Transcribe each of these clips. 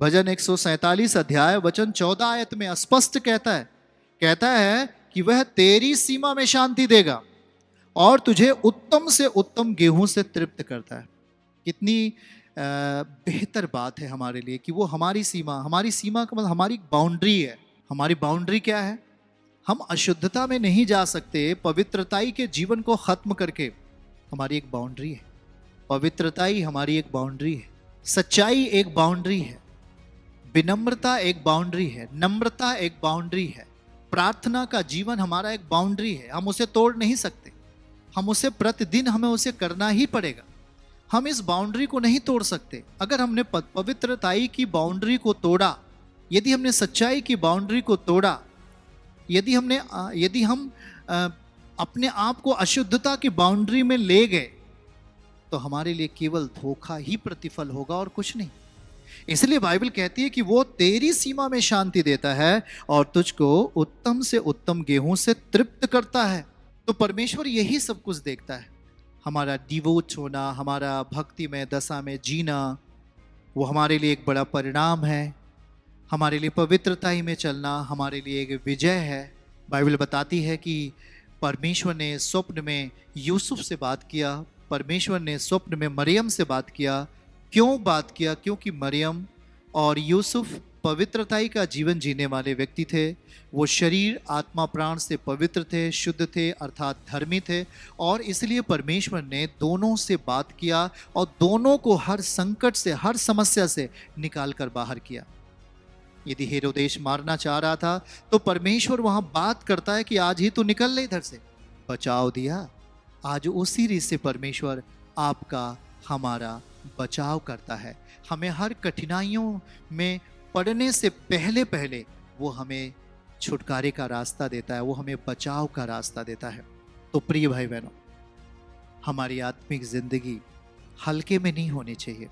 भजन 147 अध्याय वचन 14 आयत में स्पष्ट कहता है कि वह तेरी सीमा में शांति देगा और तुझे उत्तम से उत्तम गेहूं से तृप्त करता है। कितनी बेहतर बात है हमारे लिए कि वो हमारी सीमा का मतलब हमारी बाउंड्री है। हमारी बाउंड्री क्या है? हम अशुद्धता में नहीं जा सकते। पवित्रताई के जीवन को खत्म करके हमारी एक बाउंड्री है। पवित्रताई हमारी एक बाउंड्री है, सच्चाई एक बाउंड्री है, विनम्रता एक बाउंड्री है, नम्रता एक बाउंड्री है, प्रार्थना का जीवन हमारा एक बाउंड्री है। हम उसे तोड़ नहीं सकते। हम उसे प्रतिदिन हमें उसे करना ही पड़ेगा। हम इस बाउंड्री को नहीं तोड़ सकते। अगर हमने पवित्रताई की बाउंड्री को तोड़ा, यदि हमने सच्चाई की बाउंड्री को तोड़ा, यदि हम अपने आप को अशुद्धता की बाउंड्री में ले गए, तो हमारे लिए केवल धोखा ही प्रतिफल होगा और कुछ नहीं। इसलिए बाइबल कहती है कि वो तेरी सीमा में शांति देता है और तुझको उत्तम से उत्तम गेहूं से तृप्त करता है। तो परमेश्वर यही सब कुछ देखता है। हमारा डिवोट होना, हमारा भक्ति में दशा में जीना, वो हमारे लिए एक बड़ा परिणाम है। हमारे लिए पवित्रताई में चलना हमारे लिए एक विजय है। बाइबल बताती है कि परमेश्वर ने स्वप्न में यूसुफ से बात किया, परमेश्वर ने स्वप्न में मरियम से बात किया। क्यों बात किया? क्योंकि मरियम और यूसुफ पवित्रताई का जीवन जीने वाले व्यक्ति थे। वो शरीर आत्मा प्राण से पवित्र थे, शुद्ध थे, अर्थात धर्मी थे, और इसलिए परमेश्वर ने दोनों से बात किया और दोनों को हर संकट से, हर समस्या से निकाल कर बाहर किया। यदि हेरोदेश मारना चाह रहा था तो परमेश्वर वहां बात करता है कि आज ही तू निकल ले इधर से, बचाव दिया। आज उसी रीत से परमेश्वर आपका, हमारा बचाव करता है। हमें हर कठिनाइयों में पड़ने से पहले वो हमें छुटकारे का रास्ता देता है, वो हमें बचाव का रास्ता देता है। तो प्रिय भाई बहनों, हमारी आत्मिक जिंदगी हल्के में नहीं होनी चाहिए।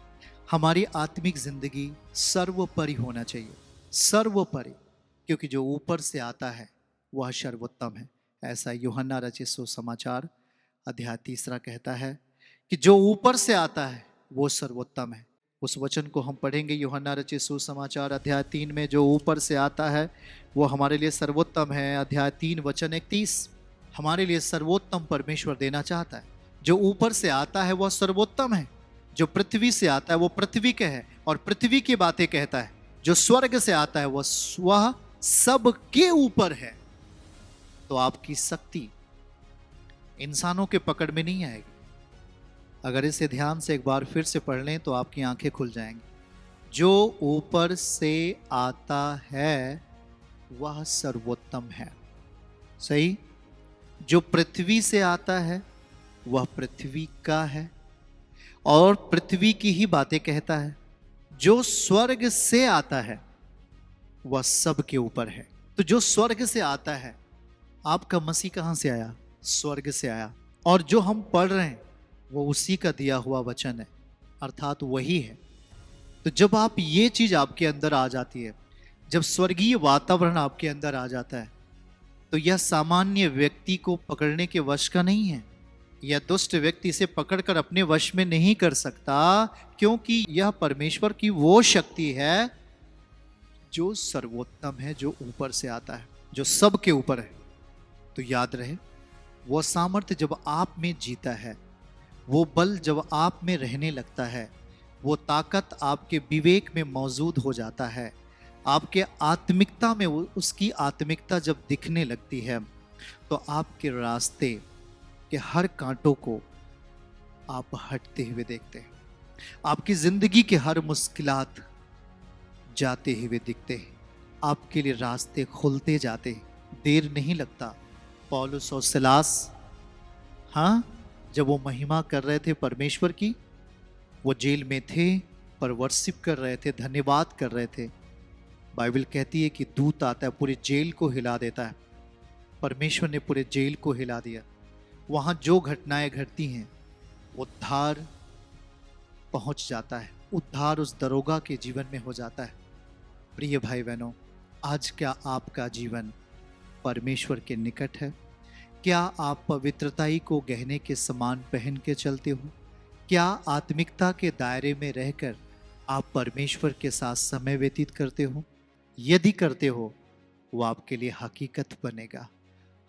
हमारी आत्मिक जिंदगी सर्वोपरि होना चाहिए, सर्वोपरि, क्योंकि जो ऊपर से आता है वह सर्वोत्तम है। ऐसा यूहन्ना रचित सुसमाचार अध्याय 3 कहता है कि जो ऊपर से आता है वो सर्वोत्तम है। उस वचन को हम पढ़ेंगे यूहन्ना रचित सुसमाचार अध्याय 3 में। जो ऊपर से आता है वो हमारे लिए सर्वोत्तम है। अध्याय 3 वचन 31 हमारे लिए सर्वोत्तम परमेश्वर देना चाहता है। जो ऊपर से आता है वह सर्वोत्तम है। जो पृथ्वी से आता है वो पृथ्वी के है और पृथ्वी की बातें कहता है। जो स्वर्ग से आता है वह सबके ऊपर है। तो आपकी शक्ति इंसानों के पकड़ में नहीं आएगी। अगर इसे ध्यान से एक बार फिर से पढ़ लें तो आपकी आंखें खुल जाएंगी। जो ऊपर से आता है वह सर्वोत्तम है। सही? जो पृथ्वी से आता है वह पृथ्वी का है और पृथ्वी की ही बातें कहता है। जो स्वर्ग से आता है वह सब के ऊपर है। तो जो स्वर्ग से आता है, आपका मसीह कहां से आया? स्वर्ग से आया। और जो हम पढ़ रहे हैं वो उसी का दिया हुआ वचन है, अर्थात वही है। तो जब आप ये चीज आपके अंदर आ जाती है, जब स्वर्गीय वातावरण आपके अंदर आ जाता है, तो यह सामान्य व्यक्ति को पकड़ने के वश का नहीं है। यह दुष्ट व्यक्ति इसे पकड़कर अपने वश में नहीं कर सकता, क्योंकि यह परमेश्वर की वो शक्ति है जो सर्वोत्तम है, जो ऊपर से आता है, जो सब के ऊपर है। तो याद रहे, वो सामर्थ्य जब आप में जीता है, वो बल जब आप में रहने लगता है, वो ताकत आपके विवेक में मौजूद हो जाता है, आपके आत्मिकता में उसकी आत्मिकता जब दिखने लगती है, तो आपके रास्ते के हर कांटों को आप हटते हुए देखते हैं। आपकी जिंदगी के हर मुश्किलात जाते हुए दिखते हैं। आपके लिए रास्ते खुलते जाते हैं। देर नहीं लगता। पौलुस और सिलास, हाँ, जब वो महिमा कर रहे थे परमेश्वर की, वो जेल में थे पर वर्शिप कर रहे थे, धन्यवाद कर रहे थे। बाइबल कहती है कि दूत आता है, पूरे जेल को हिला देता है। परमेश्वर ने पूरे जेल को हिला दिया। वहां जो घटनाएं घटती हैं, उद्धार पहुंच जाता है। उद्धार उस दरोगा के जीवन में हो जाता है। प्रिय भाई बहनों, आज क्या आपका जीवन परमेश्वर के निकट है? क्या आप पवित्रताई को गहने के समान पहन के चलते हो? क्या आत्मिकता के दायरे में रहकर आप परमेश्वर के साथ समय व्यतीत करते हो? यदि करते हो, वो आपके लिए हकीकत बनेगा।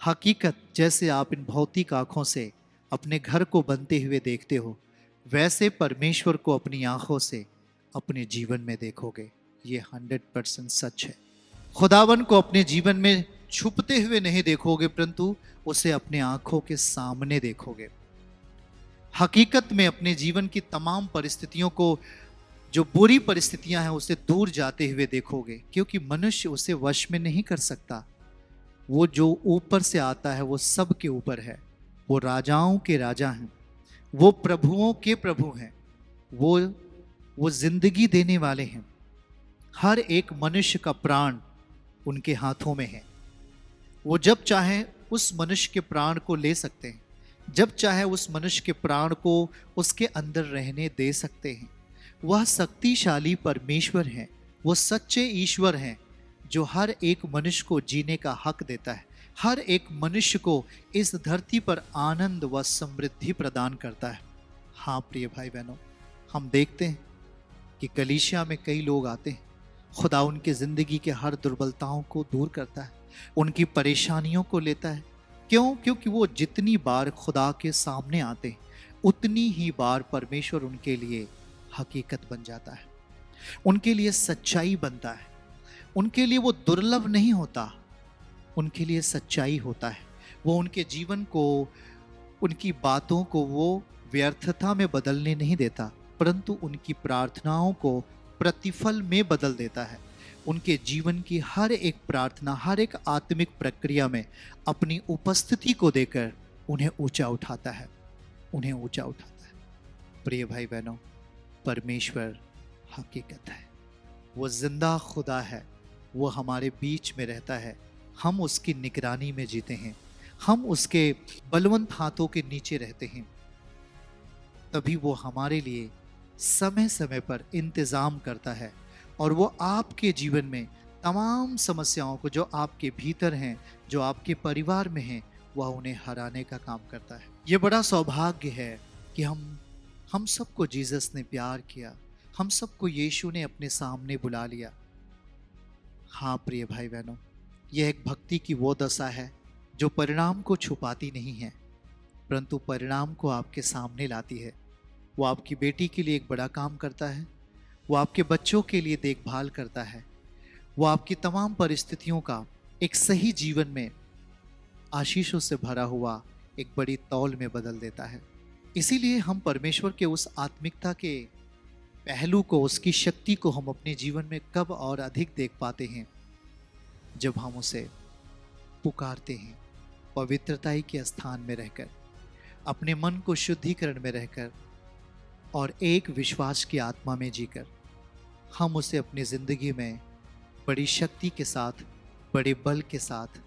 हकीकत, जैसे आप इन भौतिक आंखों से अपने घर को बनते हुए देखते हो, वैसे परमेश्वर को अपनी आंखों से अपने जीवन में देखोगे। ये 100% सच है। खुदावन को अपने जीवन में छुपते हुए नहीं देखोगे, परंतु उसे अपने आंखों के सामने देखोगे। हकीकत में अपने जीवन की तमाम परिस्थितियों को, जो बुरी परिस्थितियां हैं, उसे दूर जाते हुए देखोगे, क्योंकि मनुष्य उसे वश में नहीं कर सकता। वो जो ऊपर से आता है वो सब के ऊपर है। वो राजाओं के राजा हैं, वो प्रभुओं के प्रभु हैं, वो जिंदगी देने वाले हैं। हर एक मनुष्य का प्राण उनके हाथों में है। वो जब चाहे उस मनुष्य के प्राण को ले सकते हैं, जब चाहे उस मनुष्य के प्राण को उसके अंदर रहने दे सकते हैं। वह शक्तिशाली परमेश्वर है, वो सच्चे ईश्वर हैं, जो हर एक मनुष्य को जीने का हक देता है, हर एक मनुष्य को इस धरती पर आनंद व समृद्धि प्रदान करता है। हाँ प्रिय भाई बहनों, हम देखते हैं कि कलीसिया में कई लोग आते हैं, खुदा उनकी जिंदगी के हर दुर्बलताओं को दूर करता है, उनकी परेशानियों को लेता है। क्यों? क्योंकि वो जितनी बार खुदा के सामने आते हैं, उतनी ही बार परमेश्वर उनके लिए हकीकत बन जाता है, उनके लिए सच्चाई बनता है। उनके लिए वो दुर्लभ नहीं होता, उनके लिए सच्चाई होता है। वो उनके जीवन को, उनकी बातों को वो व्यर्थता में बदलने नहीं देता, परंतु उनकी प्रार्थनाओं को प्रतिफल में बदल देता है। उनके जीवन की हर एक प्रार्थना, हर एक आत्मिक प्रक्रिया में अपनी उपस्थिति को देकर उन्हें ऊंचा उठाता है, उन्हें ऊंचा उठाता है। प्रिय भाई बहनों, परमेश्वर हकीकत है, वो जिंदा खुदा है, वो हमारे बीच में रहता है। हम उसकी निगरानी में जीते हैं, हम उसके बलवंत हाथों के नीचे रहते हैं। तभी वो हमारे लिए समय समय पर इंतजाम करता है, और वो आपके जीवन में तमाम समस्याओं को, जो आपके भीतर हैं, जो आपके परिवार में हैं, वह उन्हें हराने का काम करता है। ये बड़ा सौभाग्य है कि हम सबको जीसस ने प्यार किया, हम सबको यीशु ने अपने सामने बुला लिया। हाँ प्रिय भाई बहनों, यह एक भक्ति की वो दशा है जो परिणाम को छुपाती नहीं है, परंतु परिणाम को आपके सामने लाती है। वो आपकी बेटी के लिए एक बड़ा काम करता है, वो आपके बच्चों के लिए देखभाल करता है, वो आपकी तमाम परिस्थितियों का एक सही जीवन में आशीषों से भरा हुआ एक बड़ी तौल में बदल देता है। इसीलिए हम परमेश्वर के उस आत्मिकता के पहलू को, उसकी शक्ति को हम अपने जीवन में कब और अधिक देख पाते हैं, जब हम उसे पुकारते हैं, पवित्रताई के स्थान में रहकर, अपने मन को शुद्धिकरण में रहकर और एक विश्वास की आत्मा में जीकर हम उसे अपनी जिंदगी में बड़ी शक्ति के साथ, बड़े बल के साथ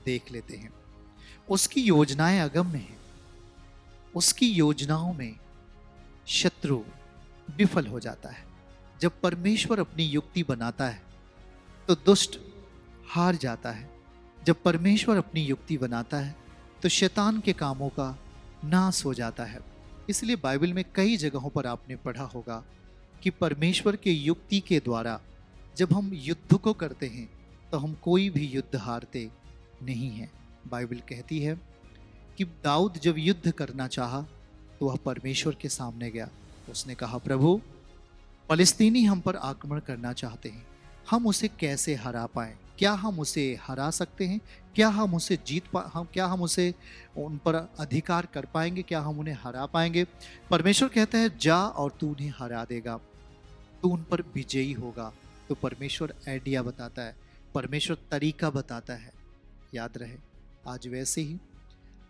देख लेते हैं। उसकी योजनाएं अगम्य हैं, उसकी योजनाओं में शत्रु विफल हो जाता है। जब परमेश्वर अपनी युक्ति बनाता है तो दुष्ट हार जाता है। जब परमेश्वर अपनी युक्ति बनाता है तो शैतान के कामों का नाश हो जाता है। इसलिए बाइबल में कई जगहों पर आपने पढ़ा होगा कि परमेश्वर के युक्ति के द्वारा जब हम युद्ध को करते हैं तो हम कोई भी युद्ध हारते नहीं हैं। बाइबल कहती है कि दाऊद जब युद्ध करना चाहा तो वह परमेश्वर के सामने गया। उसने कहा, प्रभु, फलिस्तीनी हम पर आक्रमण करना चाहते हैं, हम उसे कैसे हरा पाएं? क्या हम उसे हरा सकते हैं? क्या हम उसे क्या हम उसे उन पर अधिकार कर पाएंगे? क्या हम उन्हें हरा पाएंगे? परमेश्वर कहता है, जा और तू उन्हें हरा देगा, तू उन पर विजयी होगा। तो परमेश्वर आइडिया बताता है, परमेश्वर तरीका बताता है। याद रहे, आज वैसे ही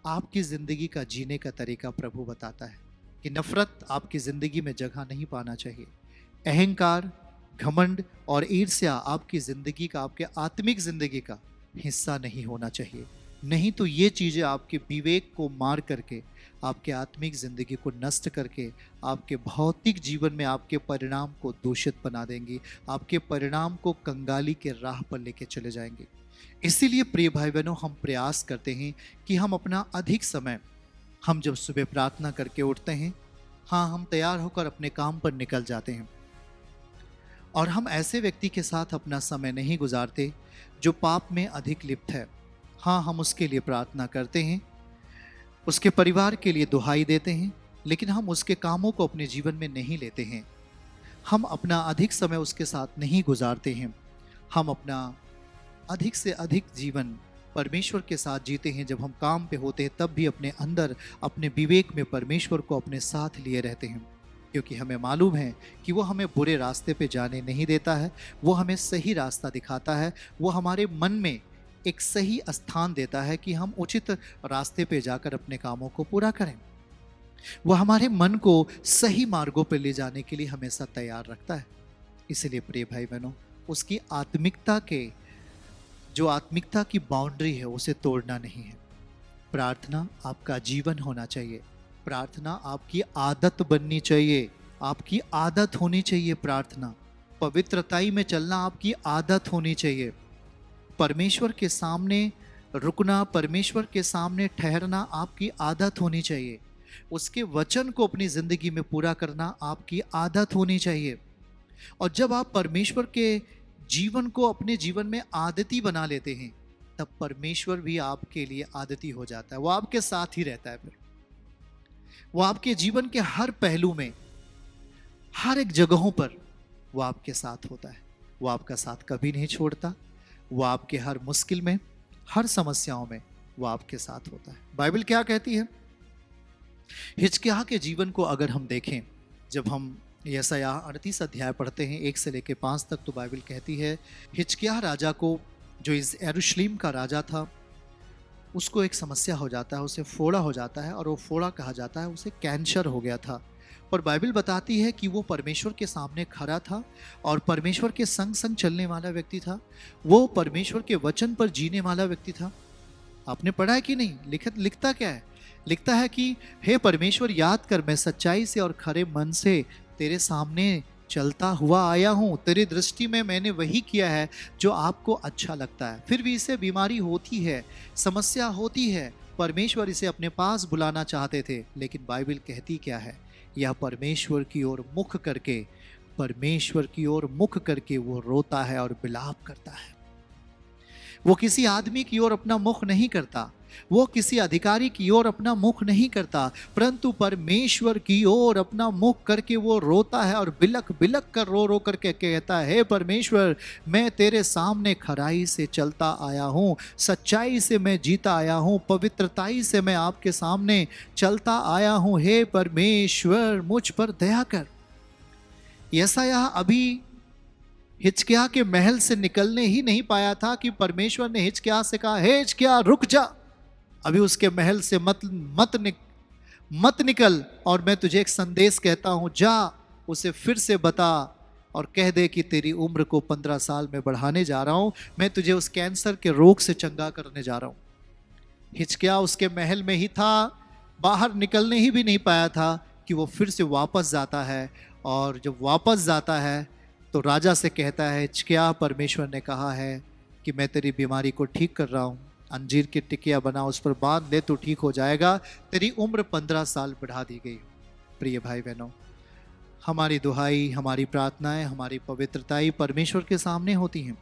आपकी जिंदगी का जीने का तरीका प्रभु बताता है कि नफरत आपकी जिंदगी में जगह नहीं पाना चाहिए। अहंकार, घमंड और ईर्ष्या आपकी जिंदगी का, आपके आत्मिक जिंदगी का हिस्सा नहीं होना चाहिए। नहीं तो ये चीजें आपके विवेक को मार करके, आपके आत्मिक जिंदगी को नष्ट करके, आपके भौतिक जीवन में आपके परिणाम को दूषित बना देंगी, आपके परिणाम को कंगाली के राह पर लेके चले जाएंगे। इसीलिए प्रिय भाई बहनों, हम प्रयास करते हैं कि हम अपना अधिक समय, हम जब सुबह प्रार्थना करके उठते हैं, हाँ, हम तैयार होकर अपने काम पर निकल जाते हैं, और हम ऐसे व्यक्ति के साथ अपना समय नहीं गुजारते जो पाप में अधिक लिप्त है। हाँ, हम उसके लिए प्रार्थना करते हैं, उसके परिवार के लिए दुहाई देते हैं, लेकिन हम उसके कामों को अपने जीवन में नहीं लेते हैं। हम अपना अधिक समय उसके साथ नहीं गुजारते हैं। हम अपना अधिक से अधिक जीवन परमेश्वर के साथ जीते हैं। जब हम काम पे होते हैं तब भी अपने अंदर, अपने विवेक में परमेश्वर को अपने साथ लिए रहते हैं, क्योंकि हमें मालूम है कि वो हमें बुरे रास्ते पे जाने नहीं देता है। वो हमें सही रास्ता दिखाता है। वो हमारे मन में एक सही स्थान देता है कि हम उचित रास्ते पे जाकर अपने कामों को पूरा करें। वो हमारे मन को सही मार्गों पर ले जाने के लिए हमेशा तैयार रखता है। इसलिए प्रिय भाई बहनों, उसकी आत्मिकता की बाउंड्री है, उसे तोड़ना नहीं है। प्रार्थना आपका जीवन होना चाहिए। प्रार्थना आपकी आदत बननी चाहिए। आपकी आदत होनी चाहिए प्रार्थना। पवित्रताई में चलना आपकी आदत होनी चाहिए। परमेश्वर के सामने रुकना, परमेश्वर के सामने ठहरना आपकी आदत होनी चाहिए। उसके वचन को अपनी जिंदगी में पूरा करना आपकी आदत होनी चाहिए। और जब आप परमेश्वर के जीवन को अपने जीवन में आदती बना लेते हैं, तब परमेश्वर भी आपके लिए आदती हो जाता है। वो आपके साथ ही रहता है। फिर वो आपके जीवन के हर पहलू में, हर एक जगहों पर वो आपके साथ होता है। वो आपका साथ कभी नहीं छोड़ता। वो आपके हर मुश्किल में, हर समस्याओं में वो आपके साथ होता है। बाइबल क्या कहती है? हिजकिय्याह के जीवन को अगर हम देखें, जब हम यशायाह 38 अध्याय पढ़ते हैं 1 से लेकर 5 तक, तो बाइबल कहती है हिजकिय्याह राजा को, जो इस यरूशलेम का राजा था, उसको एक समस्या हो जाता है, उसे फोड़ा हो जाता है। और वो फोड़ा कहा जाता है, उसे कैंसर हो गया था। पर बाइबल बताती है कि वो परमेश्वर के सामने खड़ा था और परमेश्वर के संग संग चलने वाला व्यक्ति था। वो परमेश्वर के वचन पर जीने वाला व्यक्ति था। आपने पढ़ा है कि नहीं? लिखता क्या है? लिखता है कि हे परमेश्वर, याद कर, मैं सच्चाई से और खरे मन से तेरे सामने चलता हुआ आया हूँ। तेरी दृष्टि में मैंने वही किया है जो आपको अच्छा लगता है। फिर भी इसे बीमारी होती है, समस्या होती है। परमेश्वर इसे अपने पास बुलाना चाहते थे, लेकिन बाइबल कहती क्या है? यह परमेश्वर की ओर मुख करके, परमेश्वर की ओर मुख करके वो रोता है और विलाप करता है। वो किसी आदमी की ओर अपना मुख नहीं करता, वो किसी अधिकारी की ओर अपना मुख नहीं करता, परंतु परमेश्वर की ओर अपना मुख करके वो रोता है और बिलक बिलक कर रो रो करके कहता है, हे परमेश्वर, मैं तेरे सामने खराई से चलता आया हूँ, सच्चाई से मैं जीता आया हूँ, पवित्रताई से मैं आपके सामने चलता आया हूँ। हे परमेश्वर, मुझ पर दया कर। यशायाह अभी हिजकिय्याह के महल से निकलने ही नहीं पाया था कि परमेश्वर ने हिजकिय्याह से कहा, हे हिजकिय्याह, रुक जा, अभी उसके महल से मत निकल, और मैं तुझे एक संदेश कहता हूं, जा उसे फिर से बता और कह दे कि तेरी उम्र को 15 साल में बढ़ाने जा रहा हूं। मैं तुझे उस कैंसर के रोग से चंगा करने जा रहा हूं। हिजकिय्याह उसके महल में ही था, बाहर निकलने ही भी नहीं पाया था कि वो फिर से वापस जाता है। और जब वापस जाता है तो राजा से कहता है, हिजकिय्याह, परमेश्वर ने कहा है कि मैं तेरी बीमारी को ठीक कर रहा हूँ, अंजीर की टिकिया बना, उस पर बांध ले तो ठीक हो जाएगा, तेरी उम्र 15 साल बढ़ा दी गई। प्रिय भाई बहनों, हमारी दुहाई, हमारी प्रार्थनाएं, हमारी पवित्रताई परमेश्वर के सामने होती हैं।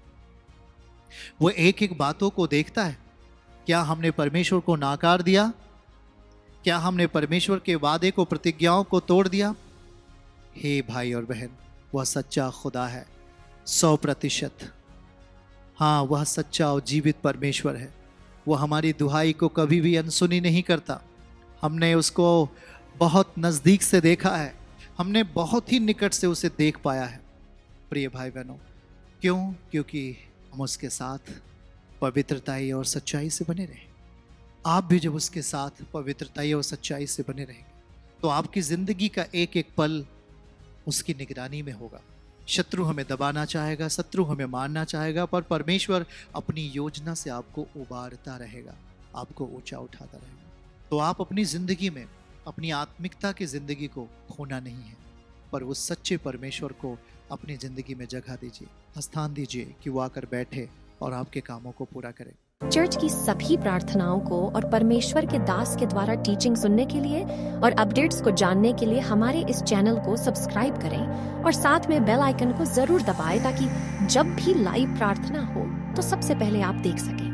वो एक एक बातों को देखता है। क्या हमने परमेश्वर को नाकार दिया? क्या हमने परमेश्वर के वादे को, प्रतिज्ञाओं को तोड़ दिया? हे भाई और बहन, वह सच्चा खुदा है 100%। हाँ, वह सच्चा और जीवित परमेश्वर है। वह हमारी दुहाई को कभी भी अनसुनी नहीं करता। हमने उसको बहुत नज़दीक से देखा है, हमने बहुत ही निकट से उसे देख पाया है। प्रिय भाई बहनों, क्यों? क्योंकि हम उसके साथ पवित्रताई और सच्चाई से बने रहे। आप भी जब उसके साथ पवित्रताई और सच्चाई से बने रहेंगे तो आपकी ज़िंदगी का एक एक पल उसकी निगरानी में होगा। शत्रु हमें दबाना चाहेगा, शत्रु हमें मारना चाहेगा, पर परमेश्वर अपनी योजना से आपको उबारता रहेगा, आपको ऊंचा उठाता रहेगा। तो आप अपनी जिंदगी में अपनी आत्मिकता की जिंदगी को खोना नहीं है, पर उस सच्चे परमेश्वर को अपनी जिंदगी में जगह दीजिए, स्थान दीजिए कि वो आकर बैठे और आपके कामों को पूरा करे। चर्च की सभी प्रार्थनाओं को और परमेश्वर के दास के द्वारा टीचिंग सुनने के लिए और अपडेट्स को जानने के लिए हमारे इस चैनल को सब्सक्राइब करें और साथ में बेल आइकन को जरूर दबाएं ताकि जब भी लाइव प्रार्थना हो तो सबसे पहले आप देख सकें।